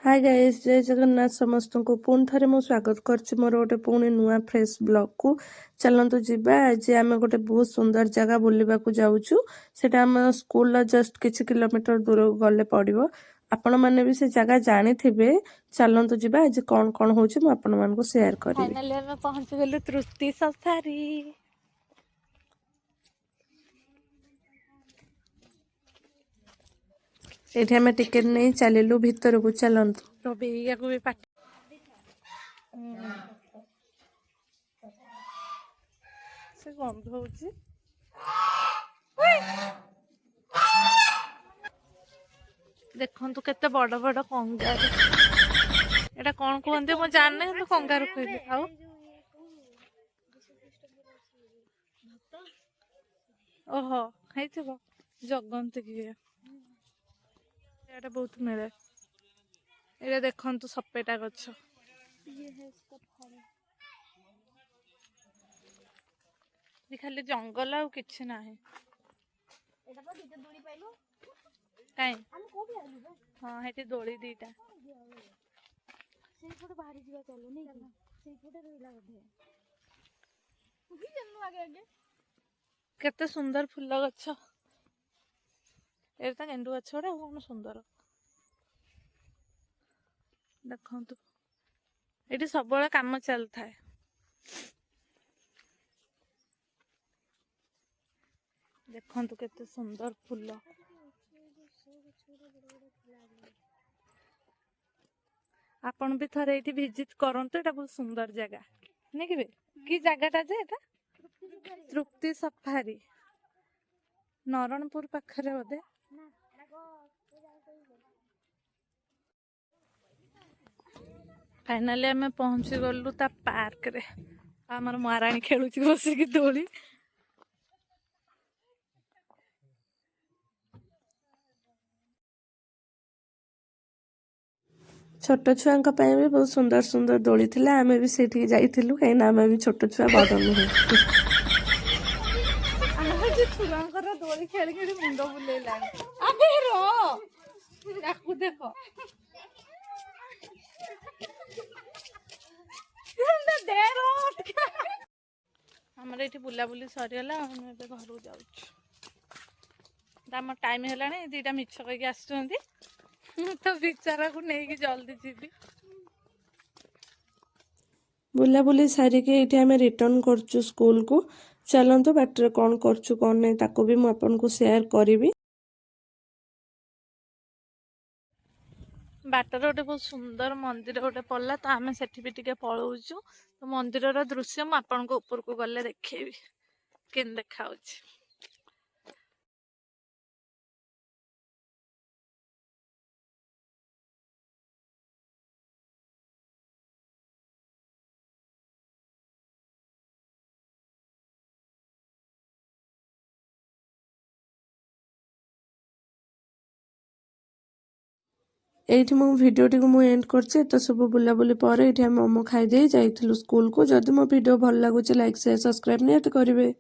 Hi guys, जय जगन्नाथ समस्त को पुणी थे मुझे स्वागत करछि मोर गोटे पुणी नुआ फ्रेश ब्लॉग को। चलतु जीवा आज आम गोटे बहुत सुंदर जगह बुलवा जाऊँ। सेटा आम स्कूल जस्ट किछि किलोमीटर दूर गले पड़ो। आपण मैंने भी से जगह जानी थे। चलतु जीवा आज कौन कौन हो आपण मान शेयर करी। फाइनली हम पहुंच गलु तृप्ति सफारी। ये आम टिकेट नहीं चलू भीतर को। चलतु रवि या को भी पाट से गंध होची। देखंतु केते बड़ बड़ कंगारू। एटा कौन कहते मु जानने तो कंगारू कहली। आउ ओहो खाइथिबो जगंत की एटा बहुत मिले। एटा देखंतु सपेटा गछ। ये है इसका फल। ये खाली जंगल आ किछि नाही। एटा पर दीटा दोली पाइलो काई हम कोबी आलु बे। हां हेटी दोली दीटा सेई फोटो बाहर जीवा चलो नहीं सेई फोटो रहला बधे उही जन्म आगे आगे केते सुंदर फूल गछ। एटा गेंडू गछ रे कोन सुंदर देखंतु। एटी सब बळे काम चल थाए। देखंतु केते सुंदर फूल। आपण भी थरे एठी विजिट करंतु। एटा बहुत सुंदर जगह नहीं कि की जगहटा जे एटा तृप्ति सफारी नारायणपुर पाखरे बोधे। फाइनली आम पहुंची गलु ता पार्क रे। आमर महाराणी खेलुची बसिकी दोली। छोट छुआ भी बहुत सुंदर सुंदर दोली थी। आम भी से जाइलु कहीं आम भी छोट छुआ बड़ नुहे। छुआंकर दोली खेल खेल मुंड बुलेला। अबे रो याकू देखो हमर एठी बुला बुली सरीला। हम एबे घर को जाउछु। हमर टाइम हेलानी दीटा मिछ कहि आछुंती तो बिचारा को नहीं कि जल्दी जीवी। बुला बुली सारिके ये आम रिटर्न करचु स्कूल को। चलतु बाटर कौन करचु कौन नहीं ताको भी मुझे आपन को शेयर करी। बाटर गोटे बहुत सुंदर मंदिर गोटे पड़ला तो आम से भी पलाऊचु। तो मंदिर दृश्य मुझे आपण को ऊपर को गले देखेबी के देखा। एठी मो वीडियो टी को मु एंड करछि। तो सब बुला बुली पर एठी हम मोमो खाई दे जाइथिलु स्कूल को। जदि मो वीडियो भल लागुछि लाइक शेयर सब्सक्राइब नियत करिवे।